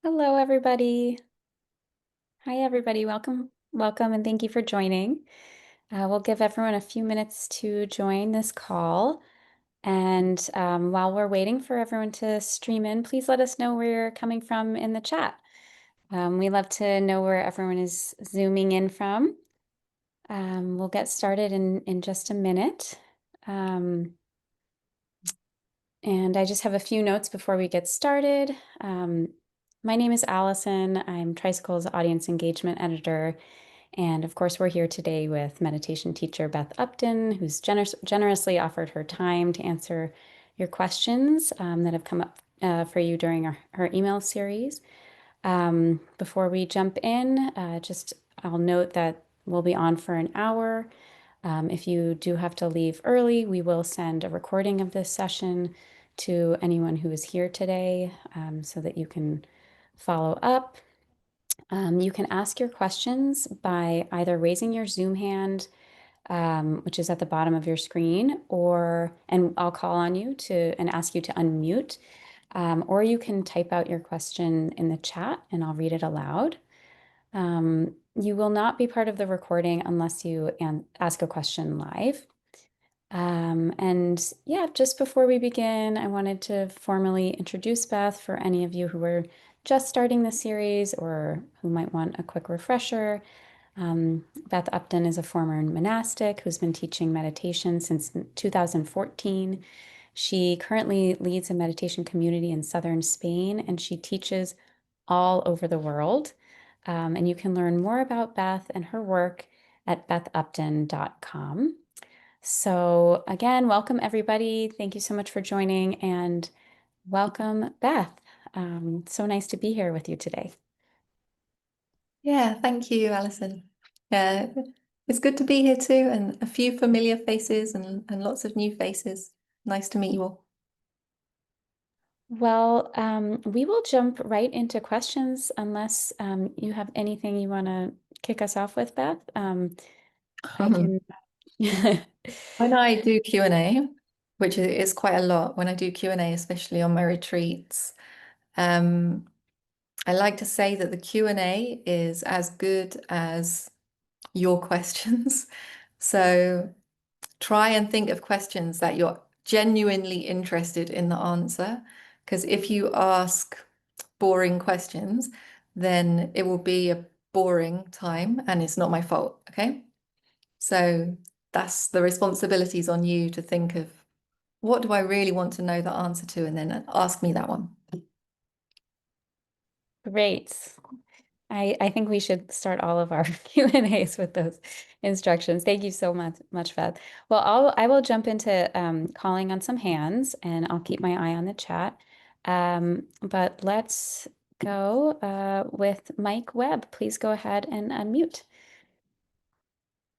Hello, everybody. Hi, everybody. Welcome, and thank you for joining. We'll give everyone a few minutes to join this call. And while we're waiting for everyone to stream in, please let us know where you're coming from in the chat. We love to know where everyone is zooming in from. We'll get started in just a minute. And I just have a few notes before we get started. My name is Allison. I'm Tricycle's audience engagement editor. And of course, we're here today with meditation teacher Beth Upton, who's generously offered her time to answer your questions that have come up for you during her email series. Before we jump in, I'll note that we'll be on for an hour. If you do have to leave early, we will send a recording of this session to anyone who is here today so that you can follow up. You can ask your questions by either raising your Zoom hand, which is at the bottom of your screen, and I'll call on you and ask you to unmute, or you can type out your question in the chat and I'll read it aloud. You will not be part of the recording unless you ask a question live. And yeah, just before we begin, I wanted to formally introduce Beth for any of you who are just starting the series or who might want a quick refresher. Beth Upton is a former monastic who's been teaching meditation since 2014. She currently leads a meditation community in southern Spain, and she teaches all over the world. And you can learn more about Beth and her work at bethupton.com. So again, welcome everybody. Thank you so much for joining and welcome, Beth. So nice to be here with you today. Yeah, thank you, Alison. Yeah, it's good to be here too, and a few familiar faces and lots of new faces. Nice to meet you all. Well, we will jump right into questions unless you have anything you want to kick us off with, Beth. I can. When I do Q&A, which is quite a lot, when I do Q&A, especially on my retreats, um, I like to say that the Q&A is as good as your questions. So try and think of questions that you're genuinely interested in the answer. Because if you ask boring questions, then it will be a boring time and it's not my fault. Okay. So that's the responsibilities on you to think of what do I really want to know the answer to, and then ask me that one. Great. I think we should start all of our Q&As with those instructions. Thank you so much, Beth. Well, I will jump into calling on some hands and I'll keep my eye on the chat. But let's go with Mike Webb. Please go ahead and unmute.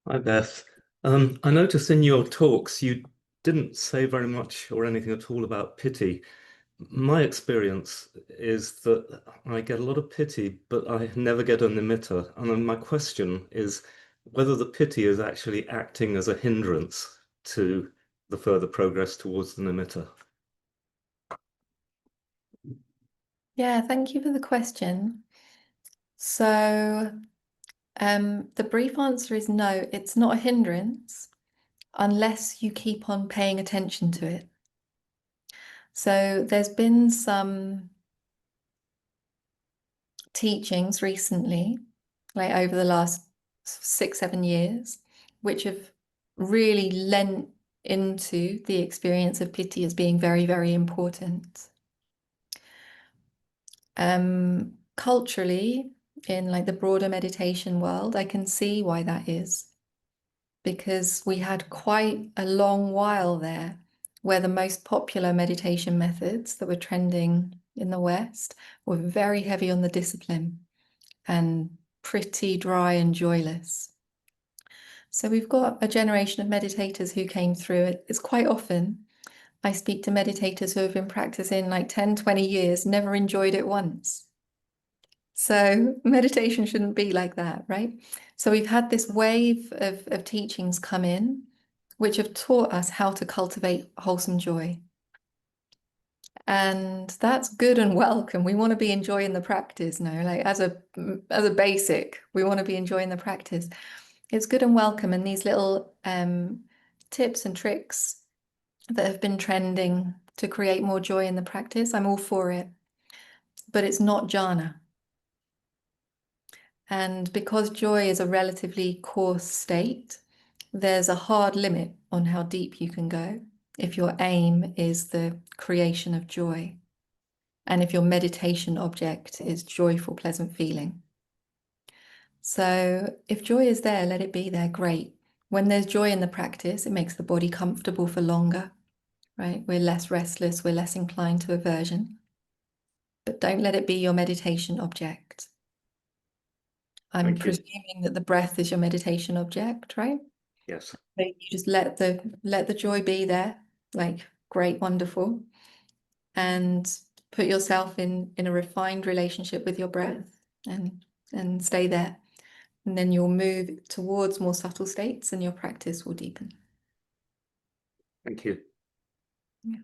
Hi, Beth. I noticed in your talks you didn't say very much or anything at all about pity. My experience is that I get a lot of pity, but I never get a nimitta. And then my question is whether the pity is actually acting as a hindrance to the further progress towards the nimitta. Yeah, thank you for the question. So the brief answer is no, it's not a hindrance unless you keep on paying attention to it. So there's been some teachings recently, like over the last 6, 7 years, which have really lent into the experience of piti as being very, very important. Culturally, in like the broader meditation world, I can see why that is, because we had quite a long while there where the most popular meditation methods that were trending in the West were very heavy on the discipline and pretty dry and joyless. So we've got a generation of meditators who came through it. It's quite often I speak to meditators who have been practicing like 10, 20 years, never enjoyed it once. So meditation shouldn't be like that, right? So we've had this wave of teachings come in, which have taught us how to cultivate wholesome joy. And that's good and welcome. We want to be enjoying the practice, no? Like as a basic, we want to be enjoying the practice. It's good and welcome. And these little tips and tricks that have been trending to create more joy in the practice, I'm all for it. But it's not jhana. And because joy is a relatively coarse state, there's a hard limit on how deep you can go if your aim is the creation of joy. And if your meditation object is joyful, pleasant feeling. So if joy is there, let it be there, great. When there's joy in the practice, it makes the body comfortable for longer, right? We're less restless, we're less inclined to aversion. But don't let it be your meditation object. I'm Thank you. presuming that the breath is your meditation object, right? Yes. So you just let the joy be there, like great, wonderful, and put yourself in a refined relationship with your breath and stay there. And then you'll move towards more subtle states and your practice will deepen. Thank you. Yeah.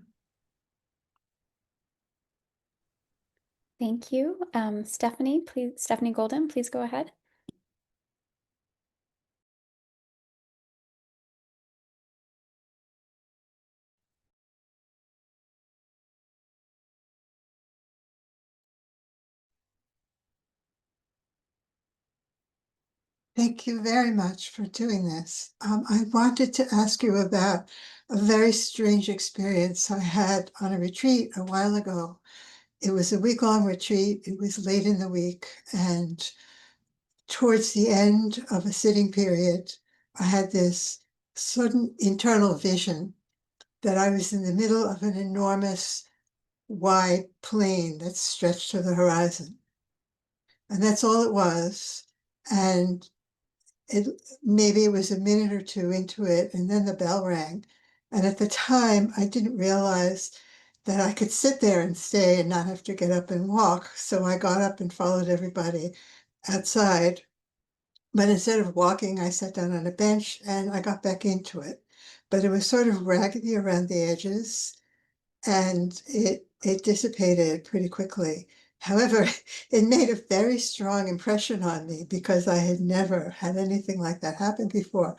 Thank you. Stephanie Golden, please go ahead. Thank you very much for doing this. I wanted to ask you about a very strange experience I had on a retreat a while ago. It was a week-long retreat. It was late in the week, and towards the end of a sitting period, I had this sudden internal vision that I was in the middle of an enormous wide plain that stretched to the horizon. And that's all it was. And maybe it was a minute or two into it, and then the bell rang. And at the time, I didn't realize that I could sit there and stay and not have to get up and walk. So I got up and followed everybody outside. But instead of walking, I sat down on a bench and I got back into it. But it was sort of raggedy around the edges, and it dissipated pretty quickly. However, it made a very strong impression on me because I had never had anything like that happen before.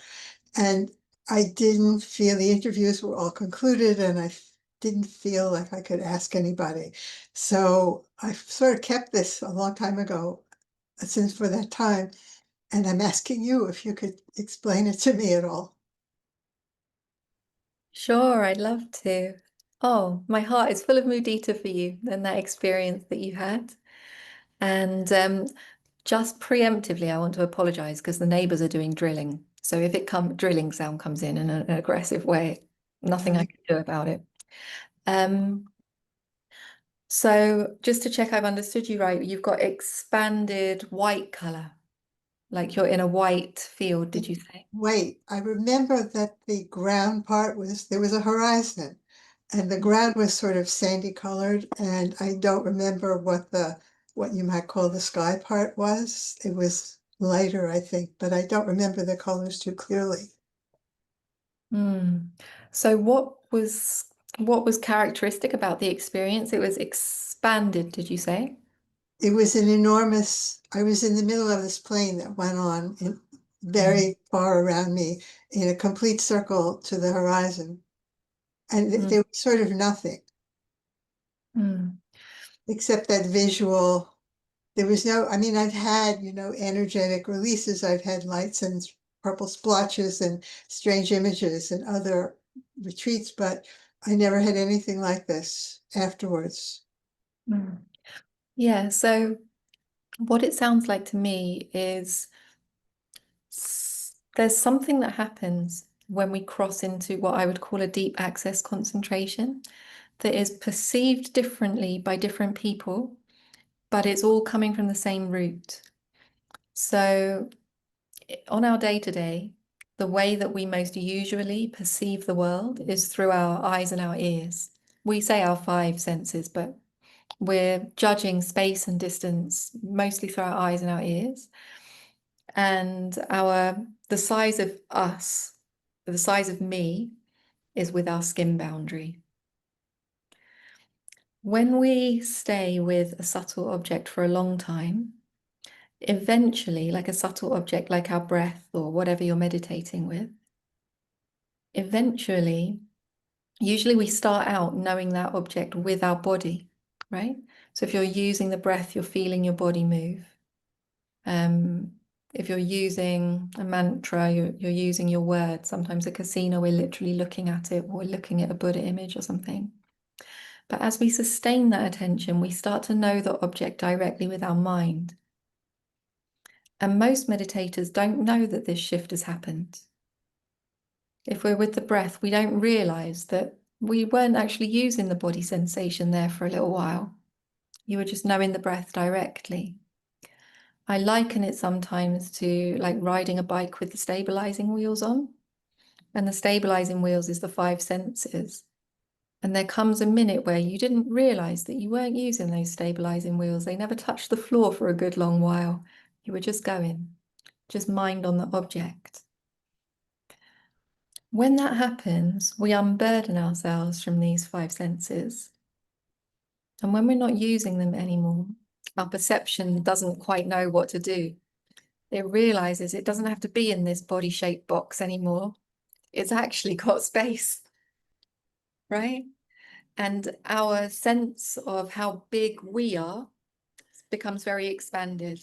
And I didn't feel the interviews were all concluded, and I didn't feel like I could ask anybody. So I sort of kept this a long time ago, since for that time. And I'm asking you if you could explain it to me at all. Sure, I'd love to. Oh, my heart is full of mudita for you and that experience that you had. And just preemptively, I want to apologize because the neighbors are doing drilling. So if drilling sound comes in an aggressive way, nothing I can do about it. So just to check I've understood you right, you've got expanded white color, like you're in a white field, did you say? Wait, I remember that the ground part there was a horizon, and the ground was sort of sandy colored, and I don't remember what you might call the sky part was. It was lighter, I think, but I don't remember the colors too clearly. So what was characteristic about the experience? It was expanded, did you say? It was I was in the middle of this plane that went on very far around me in a complete circle to the horizon. And there was sort of nothing except that visual. There was I mean, I've had, energetic releases. I've had lights and purple splotches and strange images and other retreats, but I never had anything like this afterwards. Yeah, so what it sounds like to me is there's something that happens when we cross into what I would call a deep access concentration that is perceived differently by different people, but it's all coming from the same root. So on our day-to-day, the way that we most usually perceive the world is through our eyes and our ears. We say our five senses, but we're judging space and distance mostly through our eyes and our ears. And the size of us, the size of me, is with our skin boundary. When we stay with a subtle object for a long time, eventually, like a subtle object like our breath or whatever you're meditating with, eventually, usually we start out knowing that object with our body, right? So if you're using the breath, you're feeling your body move. If you're using a mantra, you're using your words. Sometimes at casino, we're literally looking at it, or we're looking at a Buddha image or something. But as we sustain that attention, we start to know the object directly with our mind. And most meditators don't know that this shift has happened. If we're with the breath, we don't realize that we weren't actually using the body sensation there for a little while. You were just knowing the breath directly. I liken it sometimes to like riding a bike with the stabilizing wheels on. And the stabilizing wheels is the five senses. And there comes a minute where you didn't realize that you weren't using those stabilizing wheels. They never touched the floor for a good long while. You were just going, just mind on the object. When that happens, we unburden ourselves from these five senses. And when we're not using them anymore, our perception doesn't quite know what to do. It realizes it doesn't have to be in this body-shaped box anymore. It's actually got space, right? And our sense of how big we are becomes very expanded.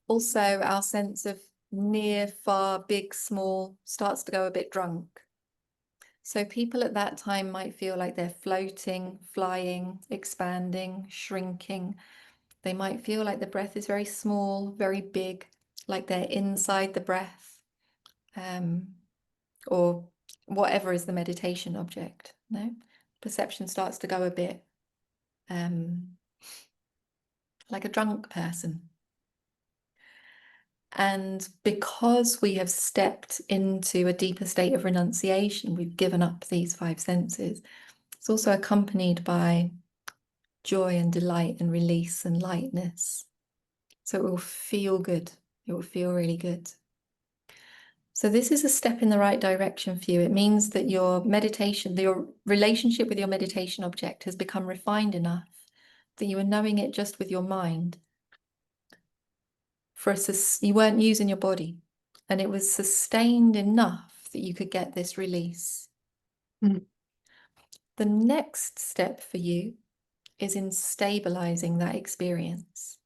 Also, our sense of near, far, big, small starts to go a bit drunk. So people at that time might feel like they're floating, flying, expanding, shrinking. They might feel like the breath is very small, very big, like they're inside the breath, or whatever is the meditation object. No, perception starts to go a bit like a drunk person. And because we have stepped into a deeper state of renunciation, we've given up these five senses. It's also accompanied by joy and delight and release and lightness. So it will feel good. It will feel really good. So this is a step in the right direction for you. It means that your meditation, your relationship with your meditation object has become refined enough that you are knowing it just with your mind. You weren't using your body, and it was sustained enough that you could get this release. Mm. The next step for you is in stabilizing that experience.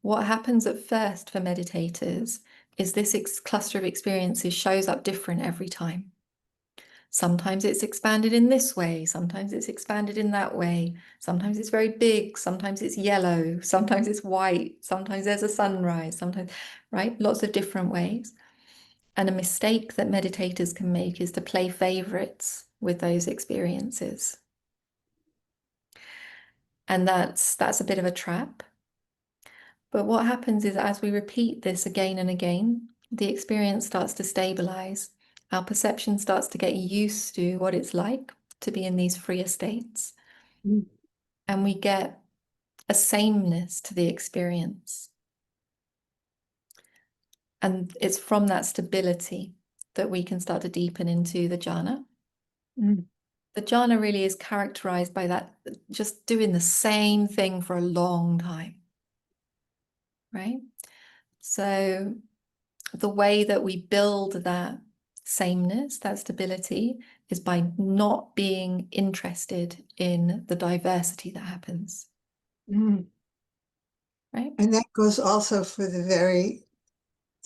What happens at first for meditators is this cluster of experiences shows up different every time. Sometimes it's expanded in this way, sometimes it's expanded in that way, sometimes it's very big, sometimes it's yellow, sometimes it's white, sometimes there's a sunrise, sometimes, right? Lots of different ways. And a mistake that meditators can make is to play favorites with those experiences. And that's a bit of a trap. But what happens is as we repeat this again and again, the experience starts to stabilize. Our perception starts to get used to what it's like to be in these freer states. Mm. And we get a sameness to the experience. And it's from that stability that we can start to deepen into the jhana. Mm. The jhana really is characterized by that, just doing the same thing for a long time, right? So the way that we build that sameness, that stability, is by not being interested in the diversity that happens, Mm. right? And that goes also for the very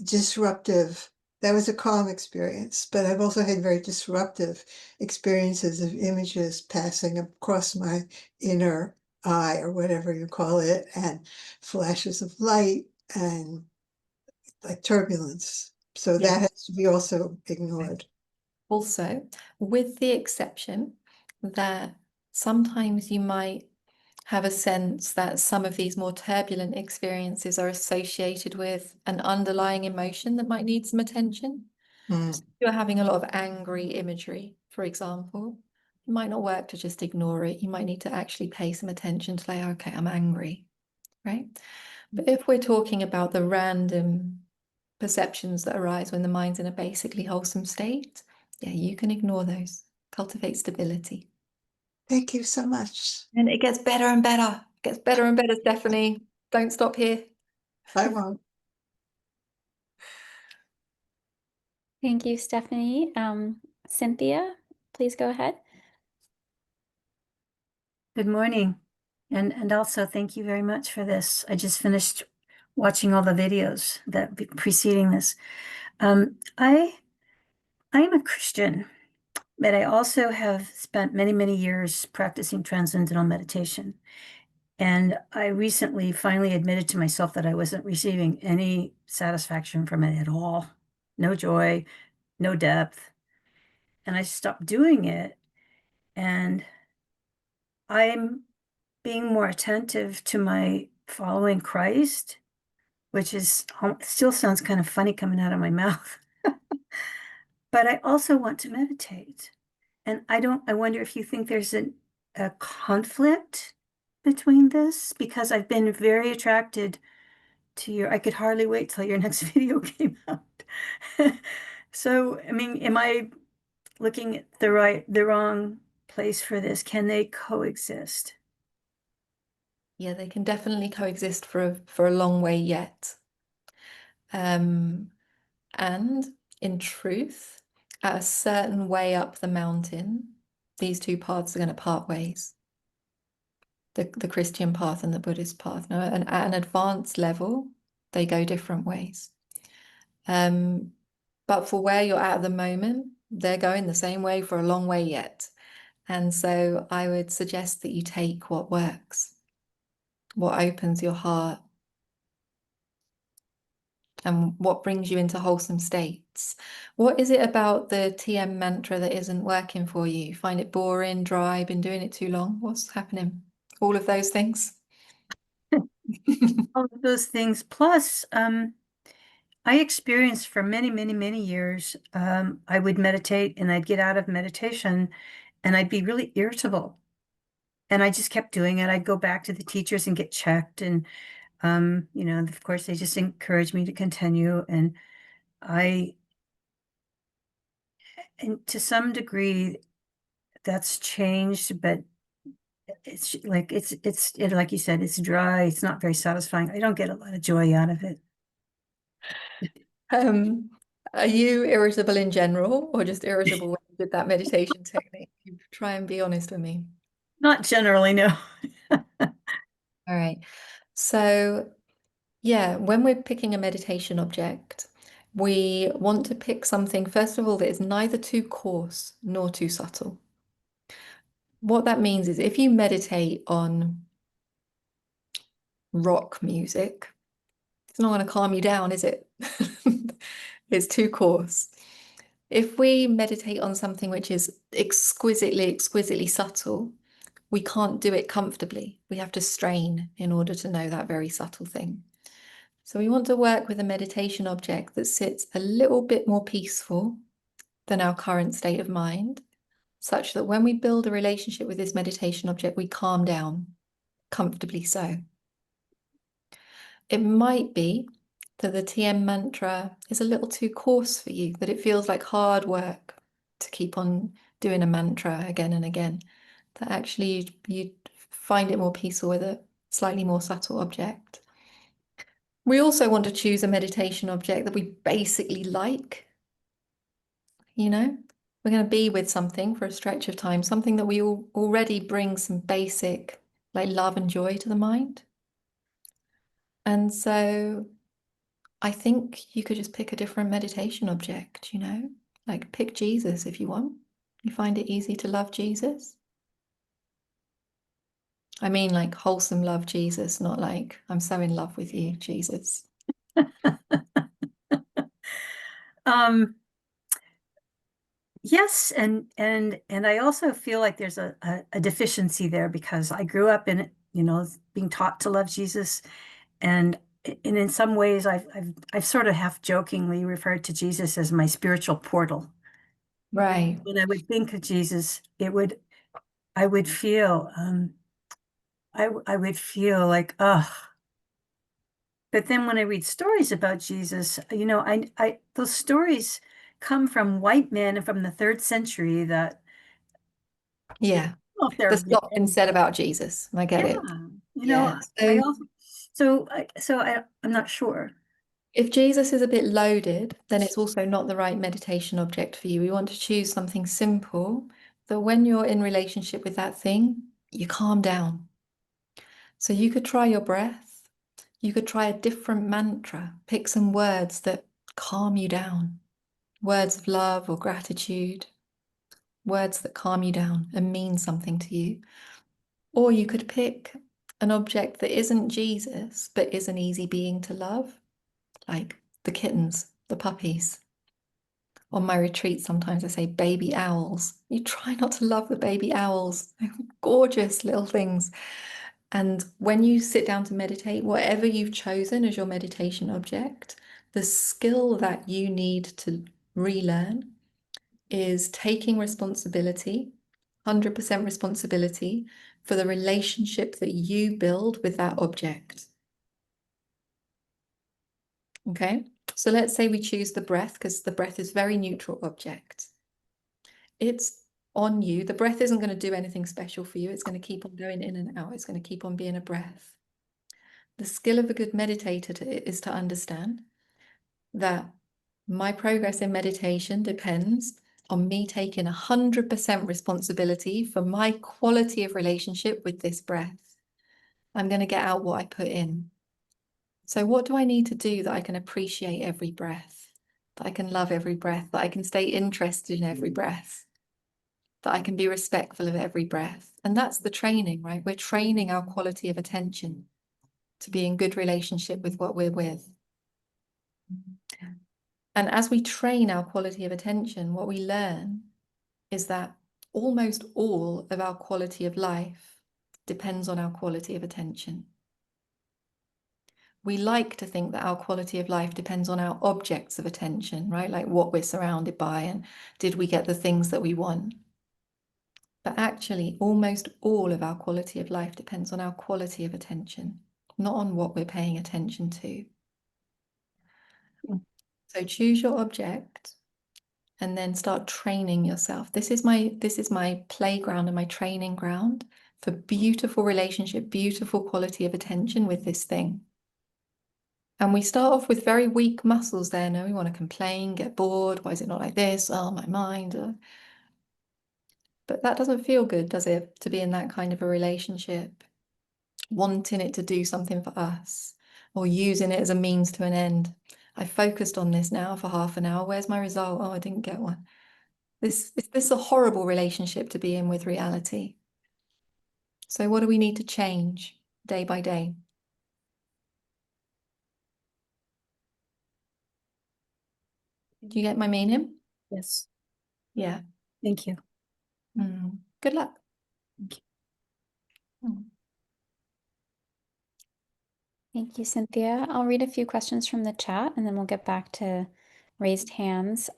disruptive, that was a calm experience, but I've also had very disruptive experiences of images passing across my inner eye or whatever you call it, and flashes of light and like turbulence. So Yeah. that has to be also ignored. Also, with the exception that sometimes you might have a sense that some of these more turbulent experiences are associated with an underlying emotion that might need some attention. Mm. So if you're having a lot of angry imagery, for example, it might not work to just ignore it. You might need to actually pay some attention to like, okay, I'm angry, right? But if we're talking about the random perceptions that arise when the mind's in a basically wholesome state, yeah, you can ignore those. Cultivate stability. Thank you so much. And it gets better and better. It gets better and better, Stephanie. Don't stop here. I won't. Thank you, Stephanie. Cynthia, please go ahead. Good morning. And also thank you very much for this. I just finished watching all the videos that preceding this. I am a Christian, but I also have spent many, many years practicing transcendental meditation. And I recently finally admitted to myself that I wasn't receiving any satisfaction from it at all. No joy, no depth. And I stopped doing it. And I'm being more attentive to my following Christ, which is still sounds kind of funny coming out of my mouth. But I also want to meditate. And I wonder if you think there's a conflict between this, because I've been very attracted to I could hardly wait till your next video came out. So, I mean, am I looking at the wrong place for this? Can they coexist? Yeah, they can definitely coexist for a long way yet. And in truth, at a certain way up the mountain, these two paths are going to part ways. The Christian path and the Buddhist path. Now, at an advanced level, they go different ways. But for where you're at the moment, they're going the same way for a long way yet. And so I would suggest that you take what works, what opens your heart, and what brings you into wholesome states. What is it about the TM mantra that isn't working for you? You find it boring, dry, been doing it too long? What's happening? All of those things? All of those things. Plus, I experienced for many, many, many years, I would meditate and I'd get out of meditation and I'd be really irritable. And I just kept doing it. I'd go back to the teachers and get checked. And, of course, they just encouraged me to continue. And to some degree, that's changed, but it's like, like you said, it's dry. It's not very satisfying. I don't get a lot of joy out of it. Are you irritable in general, or just irritable when you did that meditation technique? You try and be honest with me. Not generally, no. All right. So, yeah, when we're picking a meditation object, we want to pick something, first of all, that is neither too coarse nor too subtle. What that means is if you meditate on rock music, it's not going to calm you down, is it? It's too coarse. If we meditate on something which is exquisitely, exquisitely subtle, we can't do it comfortably. We have to strain in order to know that very subtle thing. So we want to work with a meditation object that sits a little bit more peaceful than our current state of mind, such that when we build a relationship with this meditation object, we calm down, comfortably so. It might be that the TM mantra is a little too coarse for you, that it feels like hard work to keep on doing a mantra again and again, that actually you find it more peaceful with a slightly more subtle object. We also want to choose a meditation object that we basically like. We're going to be with something for a stretch of time, something that we already bring some basic like love and joy to the mind. And so I think you could just pick a different meditation object, like pick Jesus if you want. You find it easy to love Jesus? I mean, like wholesome love Jesus, not like I'm so in love with you, Jesus. Yes, and I also feel like there's a deficiency there, because I grew up in being taught to love Jesus, and in some ways I've sort of half jokingly referred to Jesus as my spiritual portal. Right. When I would think of Jesus, I would feel I would feel like, ugh. But then when I read stories about Jesus, I those stories come from white men from the 3rd century that Yeah. That's not been said about Jesus. I get it. You Yeah. know, I also, I'm not sure. If Jesus is a bit loaded, then it's also not the right meditation object for you. We want to choose something simple that when you're in relationship with that thing, you calm down. So you could try your breath. You could try a different mantra. Pick some words that calm you down. Words of love or gratitude. Words that calm you down and mean something to you. Or you could pick an object that isn't Jesus, but is an easy being to love, like the kittens, the puppies. On my retreat, sometimes I say baby owls. You try not to love the baby owls. They're gorgeous little things. And when you sit down to meditate, whatever you've chosen as your meditation object, the skill that you need to relearn is taking responsibility, 100% responsibility for the relationship that you build with that object. Okay, so let's say we choose the breath because the breath is a very neutral object. It's on you. The breath isn't going to do anything special for you. It's going to keep on going in and out. It's going to keep on being a breath. The skill of a good meditator is to understand that my progress in meditation depends on me taking 100% responsibility for my quality of relationship with this breath. I'm going to get out what I put in. So what do I need to do that I can appreciate every breath, that I can love every breath, that I can stay interested in every breath, that I can be respectful of every breath? And that's the training, right? We're training our quality of attention to be in good relationship with what we're with. And as we train our quality of attention, what we learn is that almost all of our quality of life depends on our quality of attention. We like to think that our quality of life depends on our objects of attention, right? Like what we're surrounded by and did we get the things that we want? But actually, almost all of our quality of life depends on our quality of attention, not on what we're paying attention to. So choose your object and then start training yourself. This is my playground and my training ground for beautiful relationship, beautiful quality of attention with this thing. And we start off with very weak muscles there. No, we want to complain, get bored. Why is it not like this? Oh, my mind. But that doesn't feel good, does it? To be in that kind of a relationship, wanting it to do something for us or using it as a means to an end. I focused on this now for half an hour. Where's my result? Oh, I didn't get one. This is a horrible relationship to be in with reality. So what do we need to change day by day? Do you get my meaning? Yes. Yeah. Thank you. Good luck. Thank you. Thank you, Cynthia. I'll read a few questions from the chat and then we'll get back to raised hands.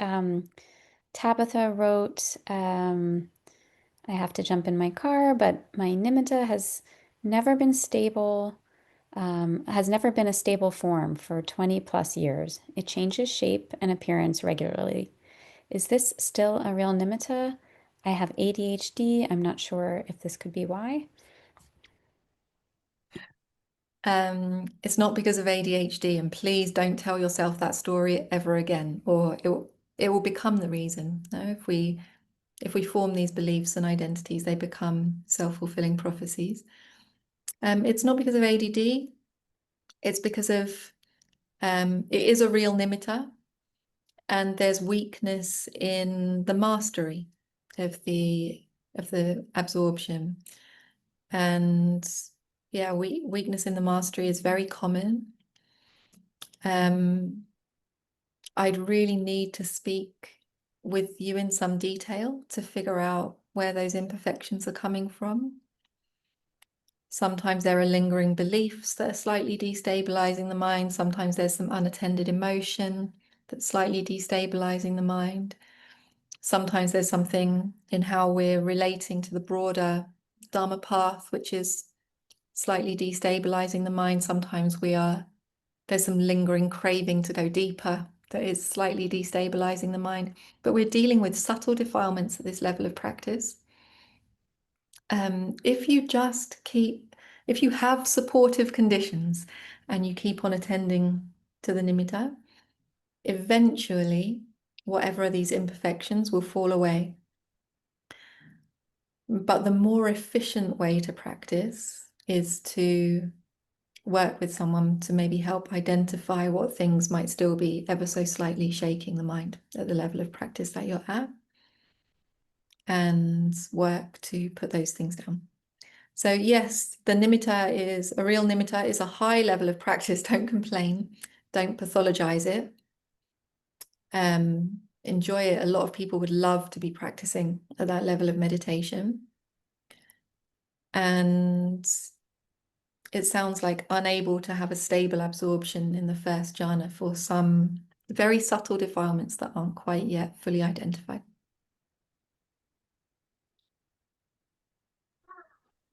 Tabitha wrote, I have to jump in my car, but my nimitta has never been stable, has never been a stable form for 20 plus years. It changes shape and appearance regularly. Is this still a real nimitta? I have ADHD. I'm not sure if this could be why. It's not because of ADHD, and please don't tell yourself that story ever again, or it will become the reason. No? If we form these beliefs and identities, they become self-fulfilling prophecies. It's not because of ADD. It's because of it is a real nimitta, and there's weakness in the mastery of the absorption, and yeah, weakness in the mastery is very common. I'd really need to speak with you in some detail to figure out where those imperfections are coming from. Sometimes there are lingering beliefs that are slightly destabilizing the mind. Sometimes there's some unattended emotion that's slightly destabilizing the mind. Sometimes there's something in how we're relating to the broader Dharma path, which is slightly destabilizing the mind. Sometimes there's some lingering craving to go deeper that is slightly destabilizing the mind. But we're dealing with subtle defilements at this level of practice. If you just if you have supportive conditions and you keep on attending to the nimitta, eventually, whatever are these imperfections will fall away. But the more efficient way to practice is to work with someone to maybe help identify what things might still be ever so slightly shaking the mind at the level of practice that you're at, and work to put those things down. So yes, the nimitta is a real nimitta is a high level of practice. Don't complain. Don't pathologize it. Enjoy it. A lot of people would love to be practicing at that level of meditation. And it sounds like unable to have a stable absorption in the first jhana for some very subtle defilements that aren't quite yet fully identified.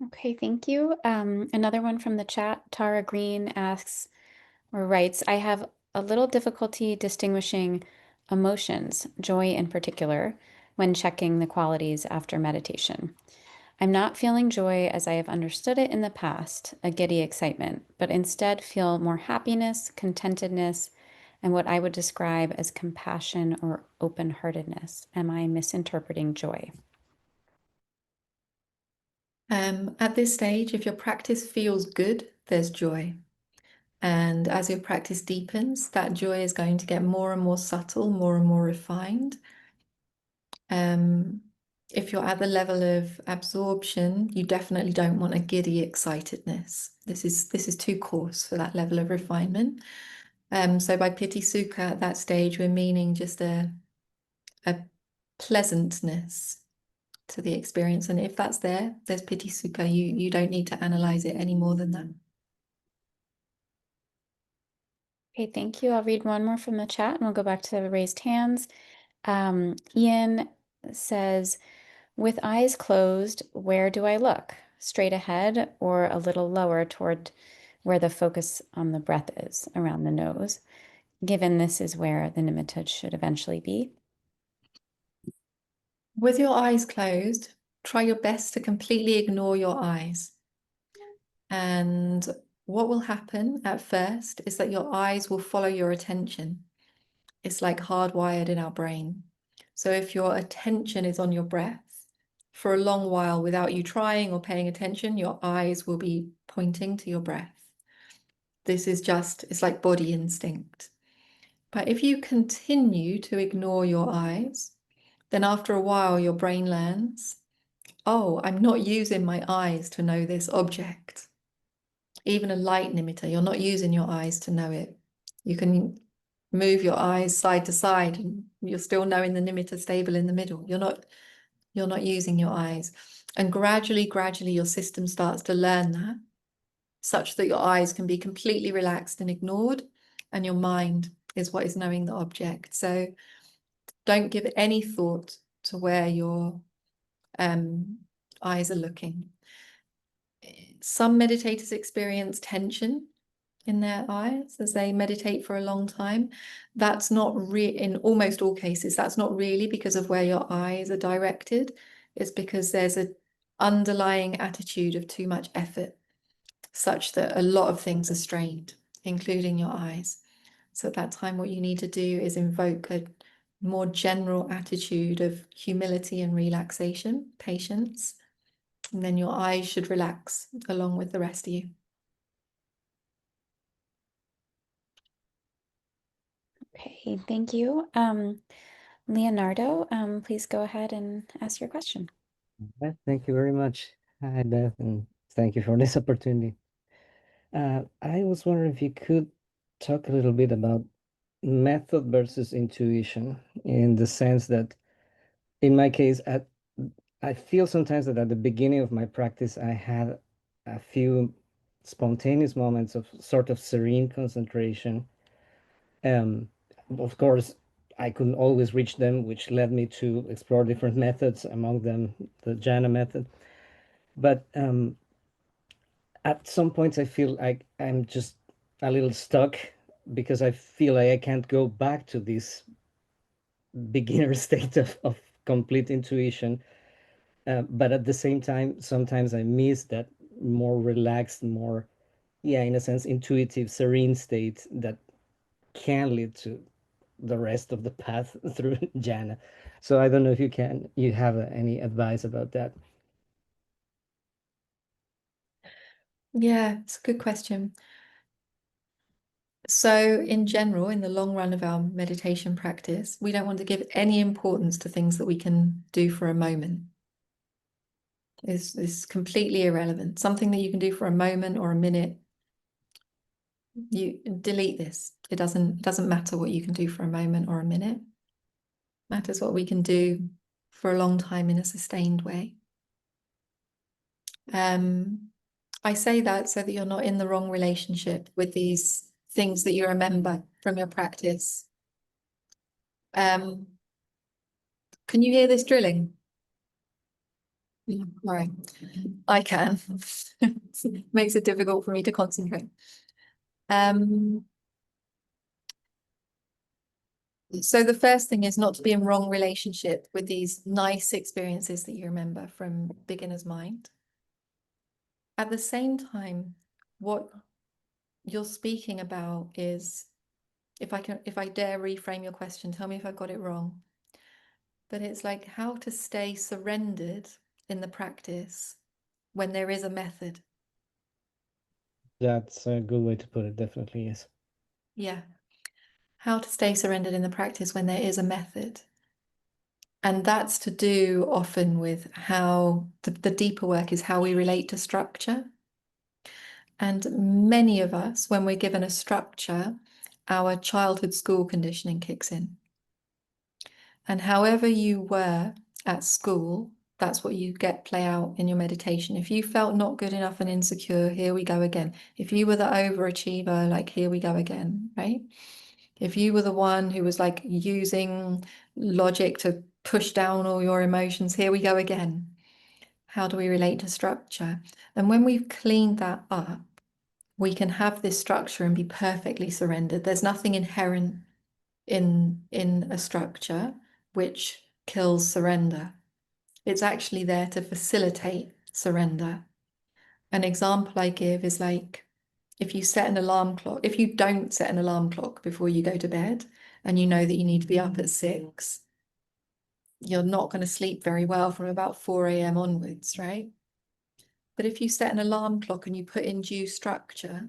Okay, thank you. Another one from the chat, Tara Green asks or writes, I have a little difficulty distinguishing emotions, joy in particular, when checking the qualities after meditation. I'm not feeling joy as I have understood it in the past, a giddy excitement, but instead feel more happiness, contentedness, and what I would describe as compassion or open-heartedness. Am I misinterpreting joy? At this stage, if your practice feels good, there's joy. And as your practice deepens, that joy is going to get more and more subtle, more and more refined. If you're at the level of absorption, you definitely don't want a giddy excitedness. This is too coarse for that level of refinement. So by piti sukha at that stage, we're meaning just a pleasantness to the experience. And if that's there, there's piti sukha. You don't need to analyze it any more than that. Okay, thank you. I'll read one more from the chat and we'll go back to raised hands. Ian says, with eyes closed, where do I look? Straight ahead or a little lower toward where the focus on the breath is, around the nose, given this is where the nimitta should eventually be? With your eyes closed, try your best to completely ignore your eyes. And what will happen at first is that your eyes will follow your attention. It's like hardwired in our brain. So if your attention is on your breath for a long while without you trying or paying attention, your eyes will be pointing to your breath. This is just, it's like body instinct. But if you continue to ignore your eyes, then after a while your brain learns, oh, I'm not using my eyes to know this object. Even a light nimitta, you're not using your eyes to know it. You can move your eyes side to side and you're still knowing the nimitta stable in the middle. You're not using your eyes. And gradually, your system starts to learn that, such that your eyes can be completely relaxed and ignored, and your mind is what is knowing the object. So don't give any thought to where your eyes are looking. Some meditators experience tension in their eyes as they meditate for a long time. That's not in almost all cases, that's not really because of where your eyes are directed. It's because there's an underlying attitude of too much effort, such that a lot of things are strained, including your eyes. So at that time, what you need to do is invoke a more general attitude of humility and relaxation, patience, and then your eyes should relax along with the rest of you. Okay, thank you. Leonardo, please go ahead and ask your question. Thank you very much. Hi, Beth, and thank you for this opportunity. I was wondering if you could talk a little bit about method versus intuition, in the sense that, in my case, I feel sometimes that at the beginning of my practice, I had a few spontaneous moments of sort of serene concentration. Of course, I couldn't always reach them, which led me to explore different methods, among them the Jhana method. But at some points, I feel like I'm just a little stuck because I feel like I can't go back to this beginner state of complete intuition. But at the same time, sometimes I miss that more relaxed, more, yeah, in a sense, intuitive, serene state that can lead to the rest of the path through Jhana. So I don't know if you have any advice about that. Yeah, it's a good question. So in general, in the long run of our meditation practice, we don't want to give any importance to things that we can do for a moment. Is completely irrelevant. Something that you can do for a moment or a minute, you delete this. It doesn't matter what you can do for a moment or a minute. It matters what we can do for a long time in a sustained way. I say that so that you're not in the wrong relationship with these things that you remember from your practice. Can you hear this drilling? Yeah, all right. I can. Makes it difficult for me to concentrate. So the first thing is not to be in wrong relationship with these nice experiences that you remember from beginner's mind. At the same time, what you're speaking about is, if I dare reframe your question, tell me if I've got it wrong. But it's like how to stay surrendered in the practice when there is a method. That's a good way to put it, definitely, yes. Yeah. How to stay surrendered in the practice when there is a method. And that's to do often with how the deeper work is how we relate to structure. And many of us, when we're given a structure, our childhood school conditioning kicks in. And however you were at school, that's what you get play out in your meditation. If you felt not good enough and insecure, here we go again. If you were the overachiever, like here we go again, right? If you were the one who was like using logic to push down all your emotions, here we go again. How do we relate to structure? And when we've cleaned that up, we can have this structure and be perfectly surrendered. There's nothing inherent in a structure which kills surrender. It's actually there to facilitate surrender. An example I give is like if you set an alarm clock, if you don't set an alarm clock before you go to bed and you know that you need to be up at 6, you're not going to sleep very well from about 4 a.m. onwards, right? But if you set an alarm clock and you put in due structure,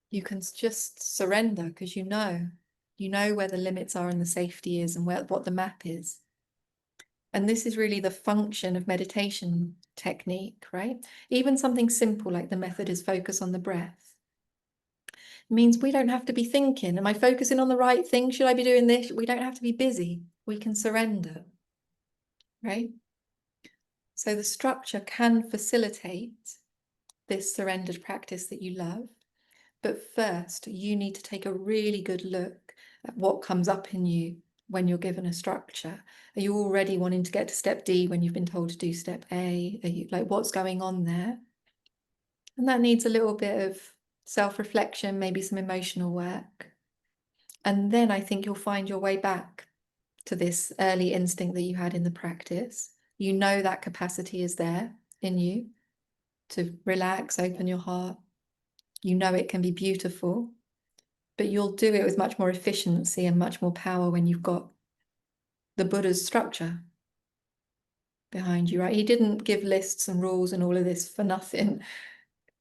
you can just surrender because you know where the limits are and the safety is and what the map is. And this is really the function of meditation technique, right? Even something simple like the method is focus on the breath. It means we don't have to be thinking, am I focusing on the right thing? Should I be doing this? We don't have to be busy. We can surrender, right? So the structure can facilitate this surrendered practice that you love. But first, you need to take a really good look at what comes up in you when you're given a structure. Are you already wanting to get to step D when you've been told to do step A? Are you like, what's going on there? And that needs a little bit of self-reflection, maybe some emotional work. And then I think you'll find your way back to this early instinct that you had in the practice. You know that capacity is there in you to relax, open your heart. You know it can be beautiful, but you'll do it with much more efficiency and much more power when you've got the Buddha's structure behind you, right? He didn't give lists and rules and all of this for nothing.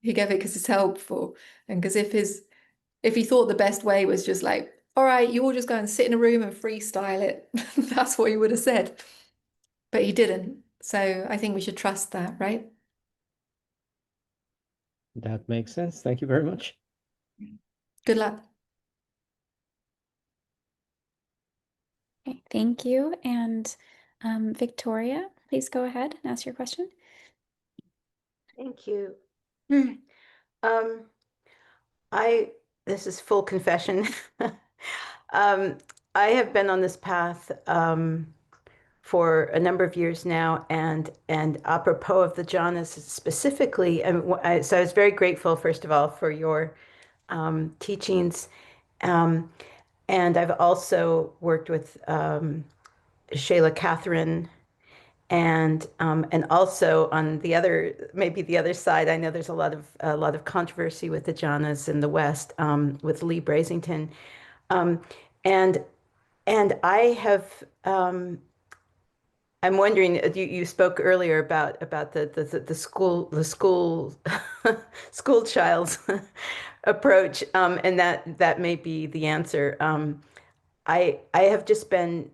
He gave it because it's helpful. And because if he thought the best way was just like, all right, you all just go and sit in a room and freestyle it, that's what he would have said. But he didn't. So I think we should trust that, right? That makes sense. Thank you very much. Good luck. Okay, thank you. And Victoria, please go ahead and ask your question. Thank you. Um, this is full confession. I have been on this path for a number of years now, and apropos of the jhanas specifically, so I was very grateful, first of all, for your teachings, and I've also worked with Shayla Catherine And also on the other, maybe the other side, I know there's a lot of controversy with the jhanas in the West, with Lee Brasington, um, and and I have. I'm wondering, you spoke earlier about the school school child's approach, and that may be the answer. I have just been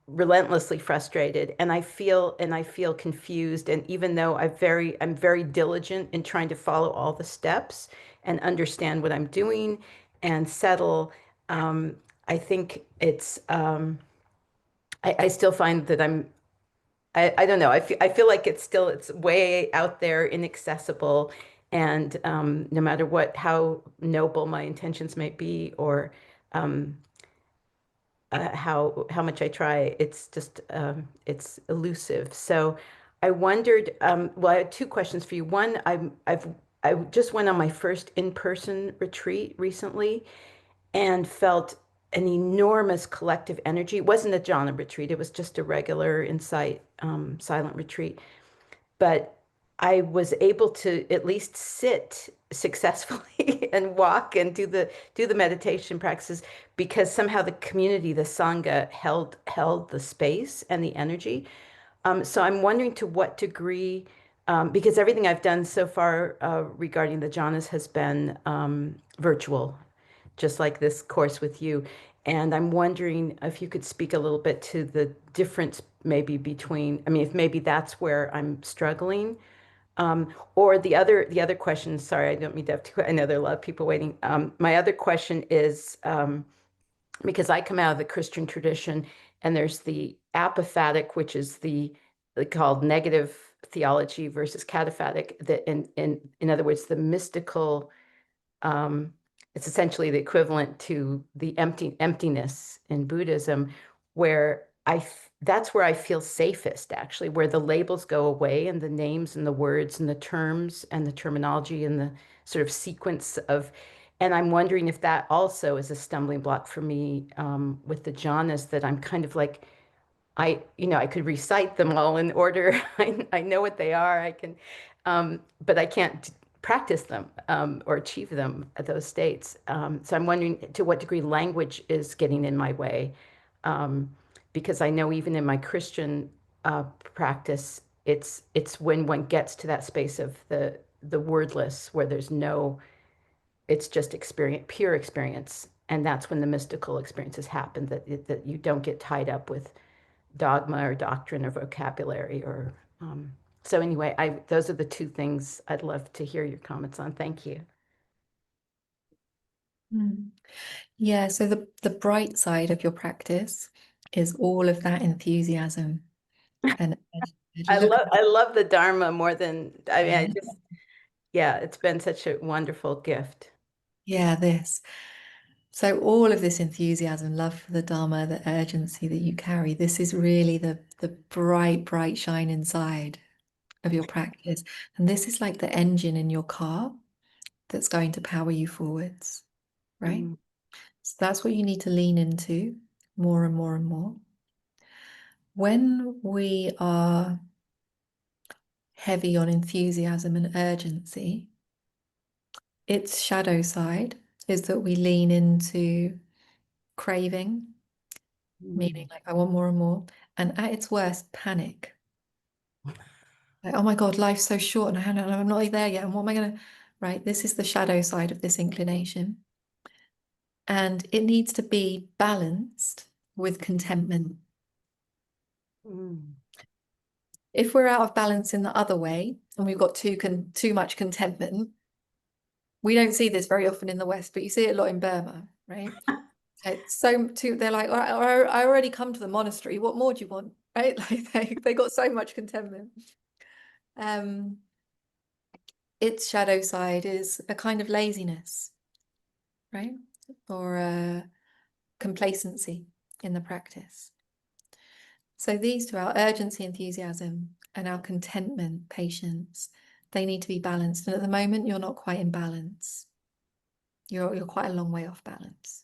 relentlessly frustrated, and I feel confused. And even though I'm very diligent in trying to follow all the steps and understand what I'm doing and settle, um, I think I still find that I don't know. I feel like it's way out there, inaccessible, and no matter how noble my intentions might be, or um, how much I try, it's just it's elusive. So I wondered. Well, I had two questions for you. One, I just went on my first in-person retreat recently, and felt an enormous collective energy. It wasn't a jhana retreat, it was just a regular insight silent retreat. But I was able to at least sit successfully and walk and do the meditation practices, because somehow the community, the sangha, held the space and the energy. So I'm wondering to what degree, because everything I've done so far regarding the jhanas has been virtual, just like this course with you. And I'm wondering if you could speak a little bit to the difference maybe between, I mean, if maybe that's where I'm struggling. Or the other question, sorry, I don't mean to have to, I know there are a lot of people waiting. My other question is, because I come out of the Christian tradition, and there's the apophatic, which is called negative theology, versus cataphatic, that in other words, the mystical, it's essentially the equivalent to the emptiness in Buddhism, where that's where I feel safest, actually, where the labels go away, and the names and the words and the terms and the terminology and the sort of sequence of. And I'm wondering if that also is a stumbling block for me, with the jhanas, that I'm kind of like, I could recite them all in order. I know what they are. But I can't practice them, or achieve them at those states. So I'm wondering to what degree language is getting in my way, because I know even in my Christian practice, it's when one gets to that space of the wordless, where it's just experience, pure experience, and that's when the mystical experiences happen. That you don't get tied up with dogma or doctrine or vocabulary or so anyway, those are the two things I'd love to hear your comments on. Thank you. Yeah, so the bright side of your practice is all of that enthusiasm and energy. I love the Dharma more than, I mean, yeah, it's been such a wonderful gift. Yeah, this. So all of this enthusiasm, love for the Dharma, the urgency that you carry, this is really the bright shine inside of your practice. And this is like the engine in your car that's going to power you forwards, right? Mm. So that's what you need to lean into more and more and more. When we are heavy on enthusiasm and urgency, its shadow side is that we lean into craving, meaning like I want more and more, and at its worst, panic. Like, oh my God, life's so short, and I'm not there yet. And what am I gonna, right? This is the shadow side of this inclination. And it needs to be balanced with contentment. Mm. If we're out of balance in the other way, and we've got too much contentment, we don't see this very often in the West, but you see it a lot in Burma, right? They're like, I already come to the monastery. What more do you want? Right? Like they got so much contentment. Its shadow side is a kind of laziness, right? Or a complacency in the practice. So these two, our urgency, enthusiasm, and our contentment, patience, they need to be balanced. And at the moment, you're not quite in balance. You're quite a long way off balance.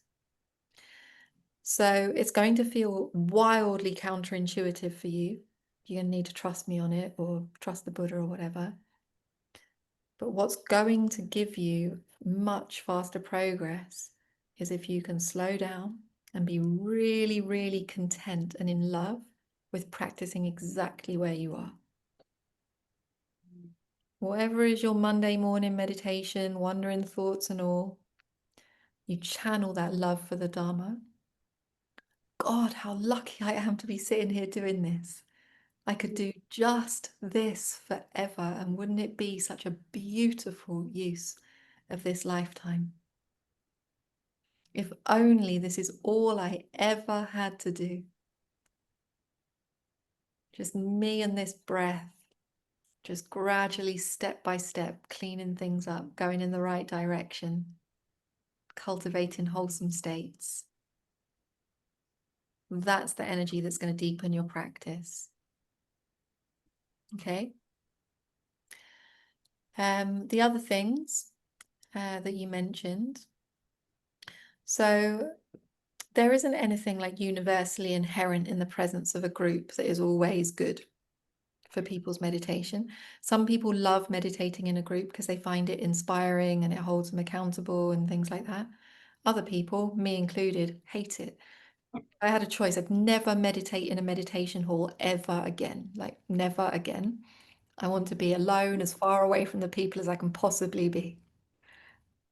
So it's going to feel wildly counterintuitive for you You're going to need to trust me on it or trust the Buddha or whatever. But what's going to give you much faster progress is if you can slow down and be really, really content and in love with practicing exactly where you are. Whatever is your Monday morning meditation, wandering thoughts and all, you channel that love for the Dharma. God, how lucky I am to be sitting here doing this. I could do just this forever, and wouldn't it be such a beautiful use of this lifetime? If only this is all I ever had to do. Just me and this breath, just gradually, step by step, cleaning things up, going in the right direction, cultivating wholesome states. That's the energy that's going to deepen your practice. Okay? The other things that you mentioned. So there isn't anything like universally inherent in the presence of a group that is always good for people's meditation. Some people love meditating in a group because they find it inspiring and it holds them accountable and things like that. Other people, me included, hate it. I had a choice. I'd never meditate in a meditation hall ever again, like never again. I want to be alone, as far away from the people as I can possibly be.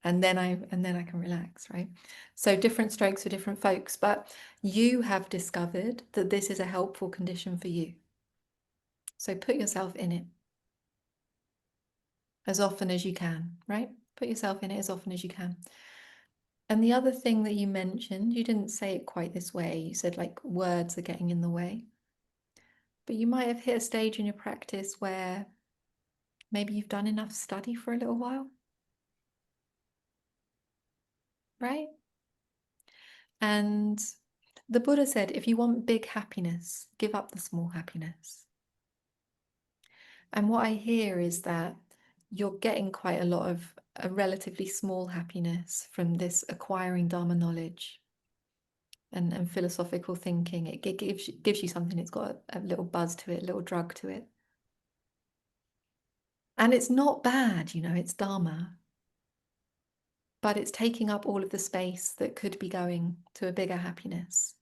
And then I can relax, right? So different strokes for different folks, but you have discovered that this is a helpful condition for you. So put yourself in it as often as you can, right? Put yourself in it as often as you can. And the other thing that you mentioned, you didn't say it quite this way. You said like words are getting in the way. But you might have hit a stage in your practice where maybe you've done enough study for a little while, right? And the Buddha said, if you want big happiness, give up the small happiness. And what I hear is that you're getting quite a lot of a relatively small happiness from this acquiring Dharma knowledge and philosophical thinking. It gives you something, it's got a little buzz to it, a little drug to it. And it's not bad, it's Dharma. But it's taking up all of the space that could be going to a bigger happiness,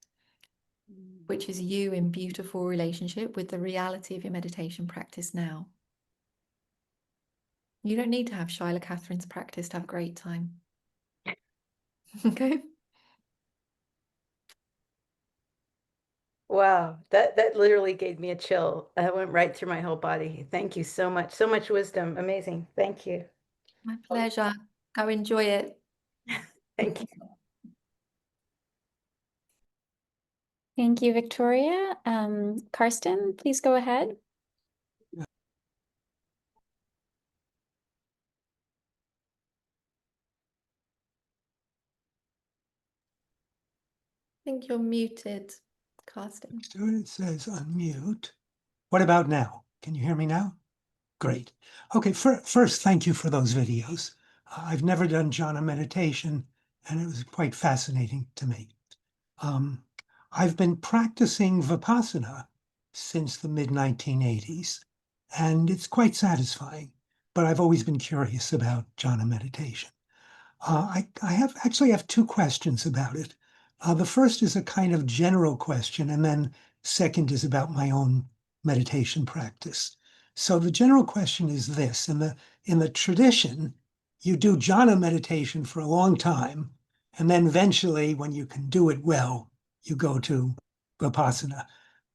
which is you in beautiful relationship with the reality of your meditation practice now. You don't need to have Shyla Catherine's practice to have a great time. Okay? Wow, that literally gave me a chill. That went right through my whole body. Thank you so much. So much wisdom. Amazing. Thank you. My pleasure. Go enjoy it. Thank you. Thank you, Victoria. Karsten, please go ahead. I think you're muted, Carsten. Student says unmute. What about now? Can you hear me now? Great. Okay, first, thank you for those videos. I've never done jhana meditation, and it was quite fascinating to me. I've been practicing Vipassana since the mid-1980s, and it's quite satisfying, but I've always been curious about jhana meditation. I actually have two questions about it. The first is a kind of general question, and then second is about my own meditation practice. So the general question is this: in the tradition, you do jhana meditation for a long time, and then eventually, when you can do it well, you go to Vipassana.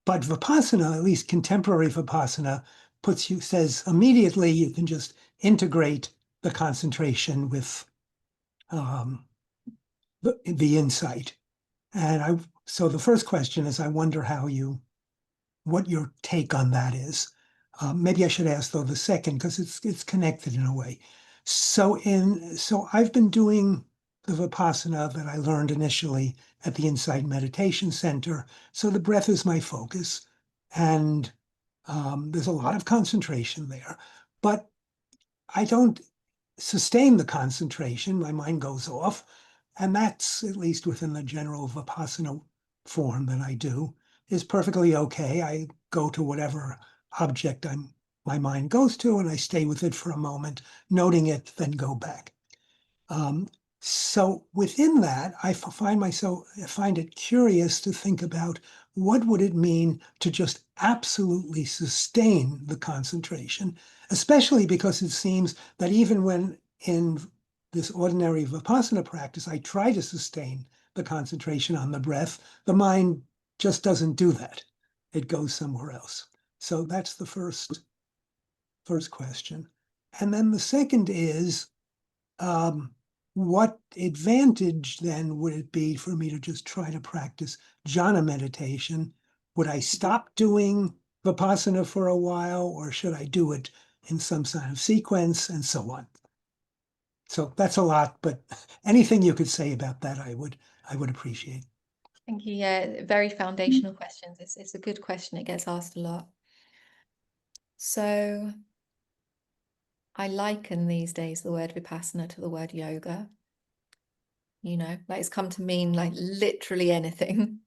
But Vipassana, at least contemporary Vipassana, says immediately you can just integrate the concentration with the insight. And so the first question is, I wonder what your take on that is. Maybe I should ask though the second, because it's connected in a way. So I've been doing the Vipassana that I learned initially at the Insight Meditation Center. So the breath is my focus, and there's a lot of concentration there, but I don't sustain the concentration. My mind goes off. And that's, at least within the general Vipassana form that I do, is perfectly okay. I go to whatever object my mind goes to, and I stay with it for a moment, noting it, then go back. So within that, I find it curious to think about what would it mean to just absolutely sustain the concentration, especially because it seems that even when in this ordinary Vipassana practice, I try to sustain the concentration on the breath, the mind just doesn't do that. It goes somewhere else. So that's the first question. And then the second is, what advantage then would it be for me to just try to practice jhana meditation? Would I stop doing Vipassana for a while, or should I do it in some kind of sequence, and so on? So that's a lot, but anything you could say about that, I would appreciate. Thank you. Yeah, very foundational questions. It's a good question. It gets asked a lot. So I liken these days the word Vipassana to the word yoga. You know, like it's come to mean like literally anything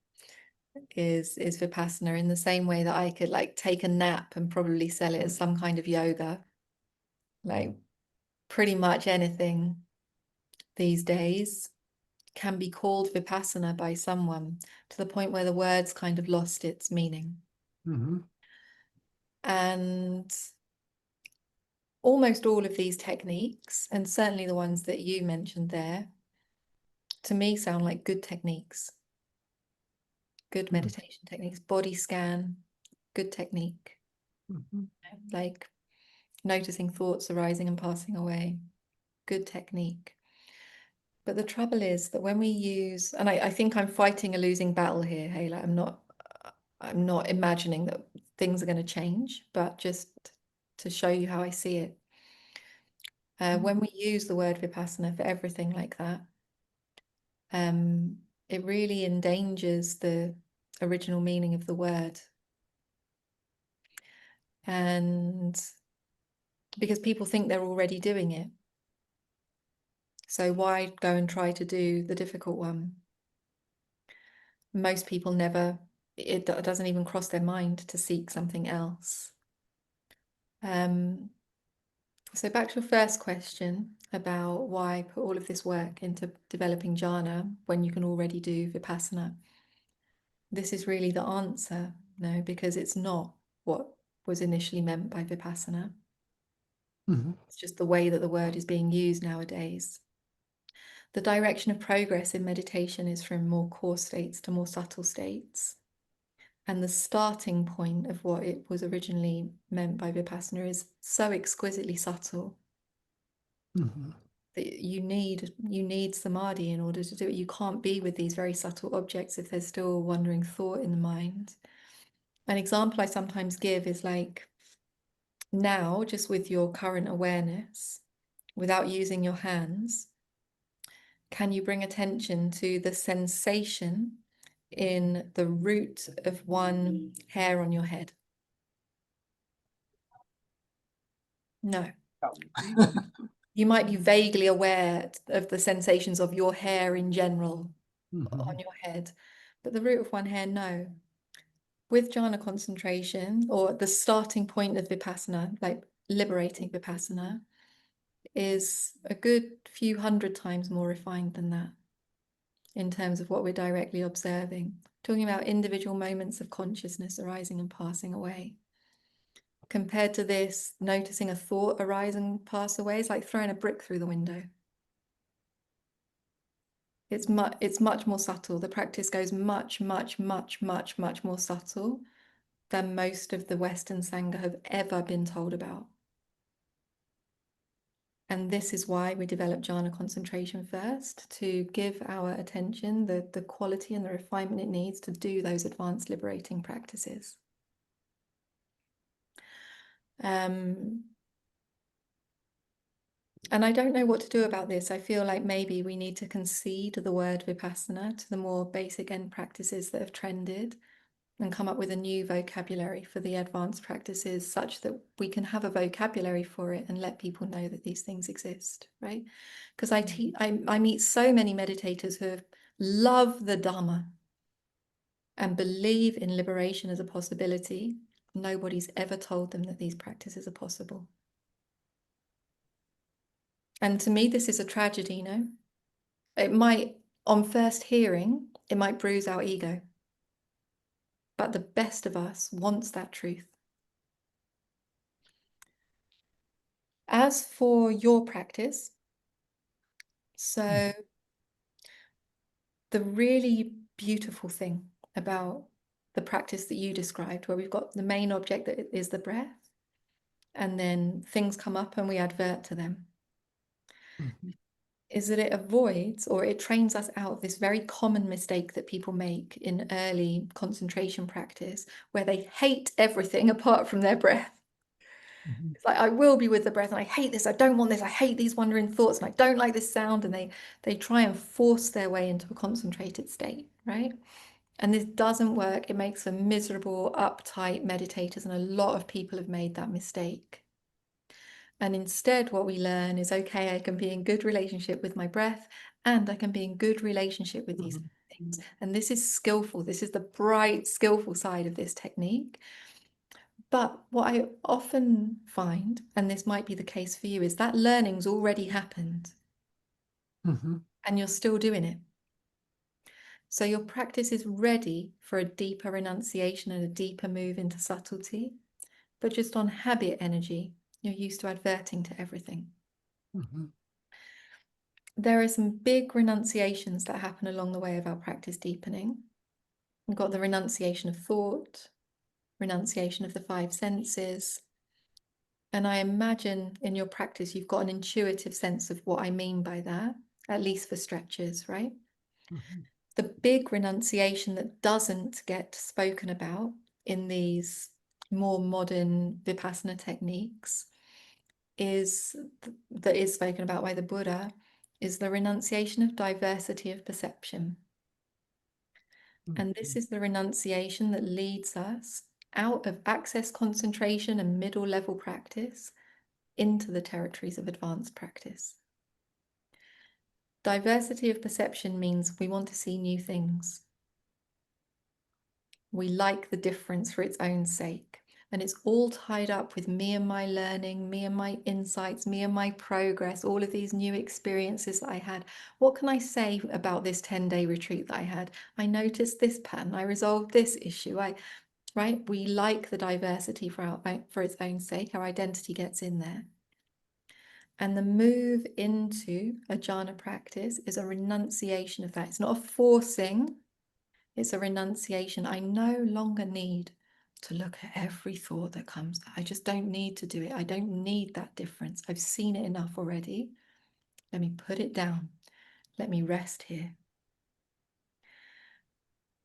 is Vipassana, in the same way that I could like take a nap and probably sell it as some kind of yoga. Like pretty much anything these days can be called Vipassana by someone, to the point where the words kind of lost its meaning. Mm-hmm. And almost all of these techniques, and certainly the ones that you mentioned there, to me sound like good techniques, good meditation techniques. Body scan, good technique. Mm-hmm. Like noticing thoughts arising and passing away, good technique. But the trouble is that when we use, and I think I'm fighting a losing battle here, Hayla. I'm not imagining that things are going to change, but just to show you how I see it. When we use the word Vipassana for everything like that, it really endangers the original meaning of the word. And because people think they're already doing it. So why go and try to do the difficult one? Most people never, it doesn't even cross their mind to seek something else. So back to your first question about why put all of this work into developing jhana when you can already do Vipassana. This is really the answer, no, because it's not what was initially meant by Vipassana. Mm-hmm. It's just the way that the word is being used nowadays. The direction of progress in meditation is from more coarse states to more subtle states. And the starting point of what it was originally meant by Vipassana is so exquisitely subtle. Mm-hmm. That you need samadhi in order to do it. You can't be with these very subtle objects if there's still wandering thought in the mind. An example I sometimes give is like, now, just with your current awareness, without using your hands, can you bring attention to the sensation in the root of one hair on your head? No. You might be vaguely aware of the sensations of your hair in general on your head, but the root of one hair, no. With jhana concentration, or the starting point of Vipassana, like liberating Vipassana, is a good few hundred times more refined than that in terms of what we're directly observing. Talking about individual moments of consciousness arising and passing away. Compared to this, noticing a thought arise and pass away is like throwing a brick through the window. It's much more subtle. The practice goes much more subtle than most of the Western Sangha have ever been told about. And this is why we develop jhana concentration first, to give our attention the quality and the refinement it needs to do those advanced liberating practices. And I don't know what to do about this. I feel like maybe we need to concede the word Vipassana to the more basic end practices that have trended and come up with a new vocabulary for the advanced practices, such that we can have a vocabulary for it and let people know that these things exist, right? Because I meet so many meditators who love the Dhamma and believe in liberation as a possibility, nobody's ever told them that these practices are possible. And to me, this is a tragedy, you know? It might, on first hearing, it might bruise our ego. But the best of us wants that truth. As for your practice, so the really beautiful thing about the practice that you described, where we've got the main object that is the breath, and then things come up and we advert to them, is that it avoids, or it trains us out of this very common mistake that people make in early concentration practice, where they hate everything apart from their breath. It's like, I will be with the breath and I hate this, I don't want this, I hate these wandering thoughts and I don't like this sound, and they try and force their way into a concentrated state, right? And this doesn't work. It makes them miserable, uptight meditators, and a lot of people have made that mistake. And instead, what we learn is, okay, I can be in good relationship with my breath, and I can be in good relationship with these things. And this is skillful. This is the bright, skillful side of this technique. But what I often find, and this might be the case for you, is that learning's already happened and you're still doing it. So your practice is ready for a deeper renunciation and a deeper move into subtlety, but just on habit energy, you're used to adverting to everything. There are some big renunciations that happen along the way of our practice deepening. We've got the renunciation of thought, renunciation of the five senses. And I imagine in your practice, you've got an intuitive sense of what I mean by that, at least for stretches, right? The big renunciation that doesn't get spoken about in these more modern Vipassana techniques that is spoken about by the Buddha, is the renunciation of diversity of perception. And this is the renunciation that leads us out of access concentration and middle level practice into the territories of advanced practice. Diversity of perception means we want to see new things. We like the difference for its own sake. And it's all tied up with me and my learning, me and my insights, me and my progress, all of these new experiences that I had. What can I say about this 10-day retreat that I had? I noticed this pattern, I resolved this issue. Right? We like the diversity for its own sake. Our identity gets in there. And the move into a jhana practice is a renunciation of that. It's not a forcing, it's a renunciation. I no longer need to look at every thought that comes. I just don't need to do it. I don't need that difference. I've seen it enough already. Let me put it down. Let me rest here.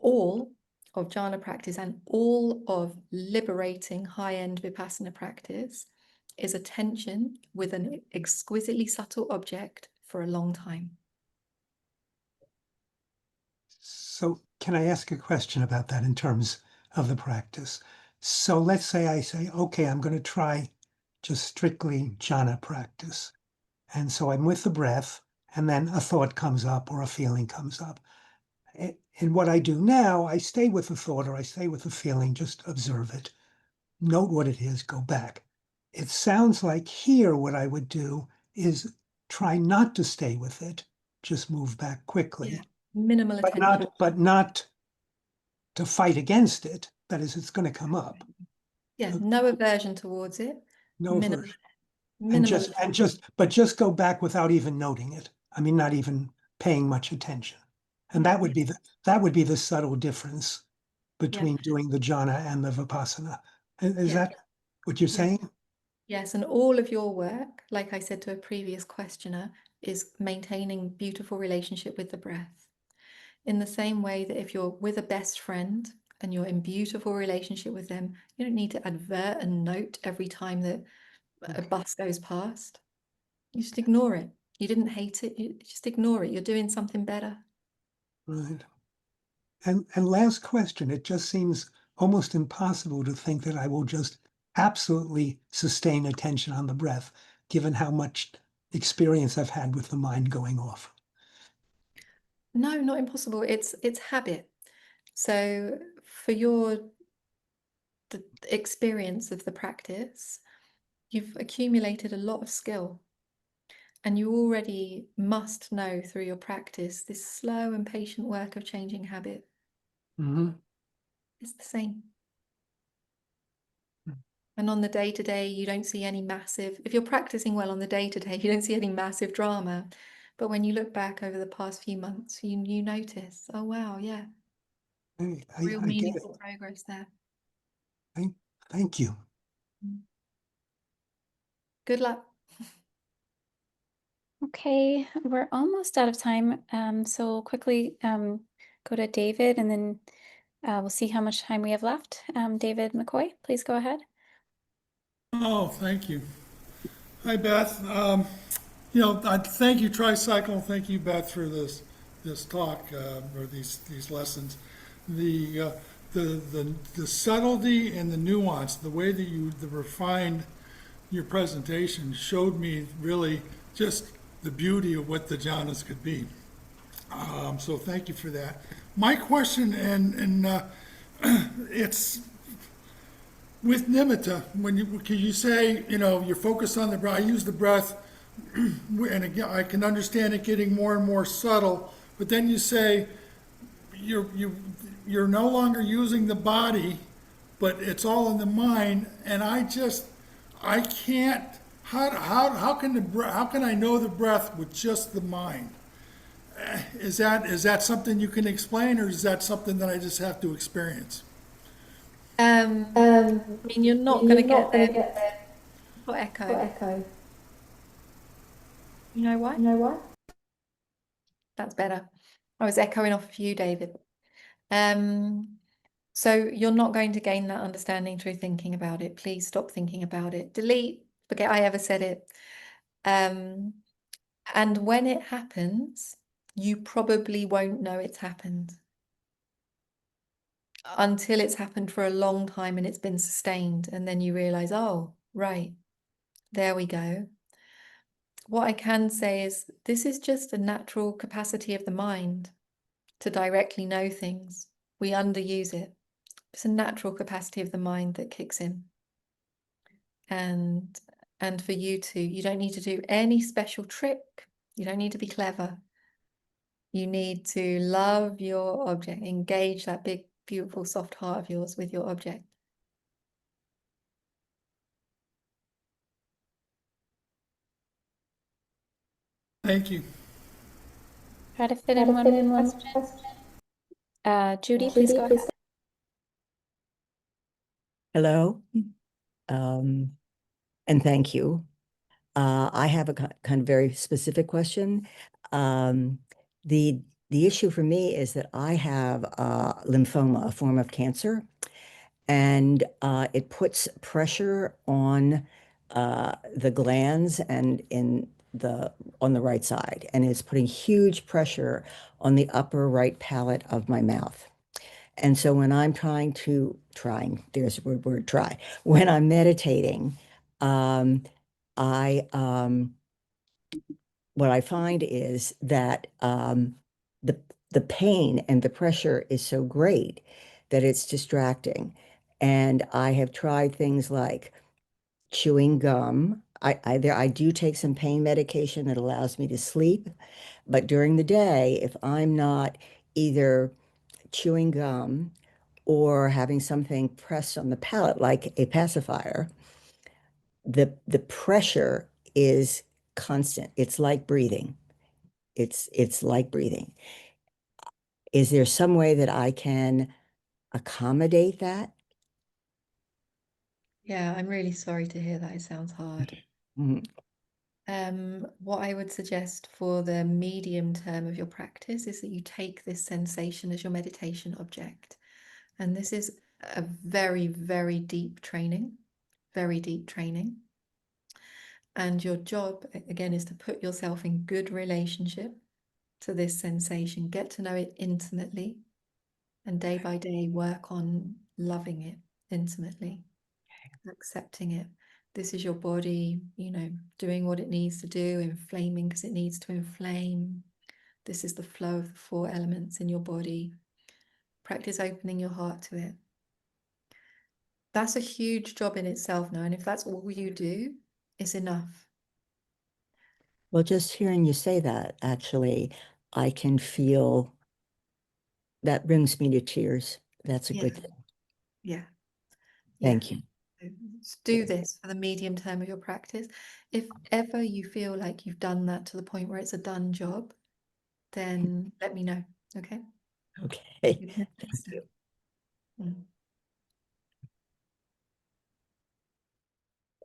All of jhana practice and all of liberating high-end vipassana practice is attention with an exquisitely subtle object for a long time. So can I ask a question about that in terms of the practice? So let's say I say, okay, I'm going to try just strictly jhana practice. And so I'm with the breath, and then a thought comes up or a feeling comes up. And what I do now, I stay with the thought or I stay with the feeling, just observe it, note what it is, go back. It sounds like here what I would do is try not to stay with it, just move back quickly. Yeah. Minimal attention. But not to fight against it. That is, it's going to come up. Yeah, no aversion towards it. No aversion. Minimal But just go back without even noting it. I mean, not even paying much attention. And that would be the subtle difference between doing the jhana and the vipassana. Is that what you're saying? Yes, and all of your work, like I said to a previous questioner, is maintaining beautiful relationship with the breath. In the same way that if you're with a best friend and you're in beautiful relationship with them, you don't need to advert and note every time that a bus goes past. You just ignore it. You didn't hate it, you just ignore it. You're doing something better. Right. And last question, it just seems almost impossible to think that I will just absolutely sustain attention on the breath, given how much experience I've had with the mind going off. No, not impossible. It's habit. So for your the experience of the practice, you've accumulated a lot of skill. And you already must know through your practice this slow and patient work of changing habit. It's the same. And on the day-to-day, you don't see any massive, if you're practicing well on the day-to-day, you don't see any massive drama. But when you look back over the past few months, you notice, oh wow, yeah, real I get it. meaningful progress there. Thank you. Good luck. Okay, we're almost out of time. So we'll quickly go to David, and then we'll see how much time we have left. David McCoy, please go ahead. Oh, thank you. Hi, Beth. I thank you, Tricycle. Thank you, Beth, for this talk or these lessons. The the subtlety and the nuance, the way that you refined your presentation showed me really just the beauty of what the jhanas could be. So thank you for that. My question, and it's with nimitta, can you say, you're focused on the breath. I use the breath, and again, I can understand it getting more and more subtle, but then you say you're no longer using the body, but it's all in the mind, and I can't, how can I know the breath with just the mind? Is that something you can explain, or is that something that I just have to experience? I mean, you're not going to get there for echo. You know why? That's better. I was echoing off of you, David. So you're not going to gain that understanding through thinking about it. Please stop thinking about it. Delete, forget I ever said it. And when it happens, you probably won't know it's happened until it's happened for a long time and it's been sustained. And then you realize, oh, right, there we go. What I can say is this is just a natural capacity of the mind to directly know things. We underuse it. It's a natural capacity of the mind that kicks in. And for you don't need to do any special trick. You don't need to be clever. You need to love your object, engage that big, beautiful, soft heart of yours with your object. Thank you. Try to fit in one more question. Judy, please go ahead. Hello, and thank you. I have a kind of very specific question. The issue for me is that I have lymphoma, a form of cancer, and it puts pressure on the glands and on the right side, and it's putting huge pressure on the upper right palate of my mouth. And so when I'm there's a word try, when I'm meditating, I what I find is that the pain and the pressure is so great that it's distracting. And I have tried things like chewing gum. I do take some pain medication that allows me to sleep, but during the day, if I'm not either chewing gum or having something pressed on the palate like a pacifier, the pressure is constant. It's like breathing. It's like breathing. Is there some way that I can accommodate that? Yeah, I'm really sorry to hear that. It sounds hard. Mhm. What I would suggest for the medium term of your practice is that you take this sensation as your meditation object. And this is a very, very deep training, very deep training. And your job, again, is to put yourself in good relationship to this sensation, get to know it intimately, and day by day work on loving it intimately, accepting it. This is your body, doing what it needs to do, inflaming because it needs to inflame. This is the flow of the 4 elements in your body. Practice opening your heart to it. That's a huge job in itself now. And if that's all you do, it's enough. Well, just hearing you say that, actually, I can feel that brings me to tears. That's a Yeah. good thing. Yeah. Thank you. Do this for the medium term of your practice. If ever you feel like you've done that to the point where it's a done job, then let me know. Okay. Okay. Thank you.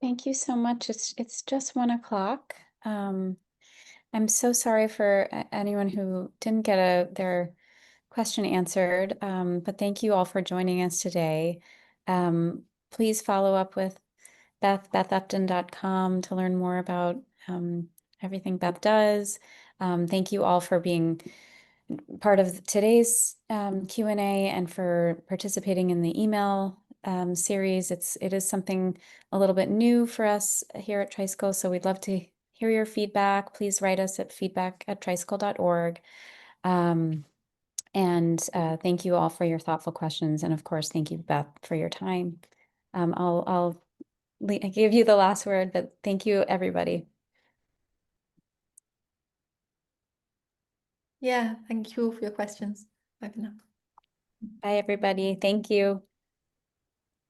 Thank you so much. It's just 1 o'clock. I'm so sorry for anyone who didn't get their question answered, but thank you all for joining us today. Please follow up with bethupton.com to learn more about everything Beth does. Thank you all for being part of today's Q&A and for participating in the email series. It is something a little bit new for us here at Tricycle, so we'd love to hear your feedback. Please write us at feedback@tricycle.org. Thank you all for your thoughtful questions. And of course, thank you, Beth, for your time. I'll give you the last word, but thank you, everybody. Yeah, thank you all for your questions. Bye for now. Bye, everybody. Thank you.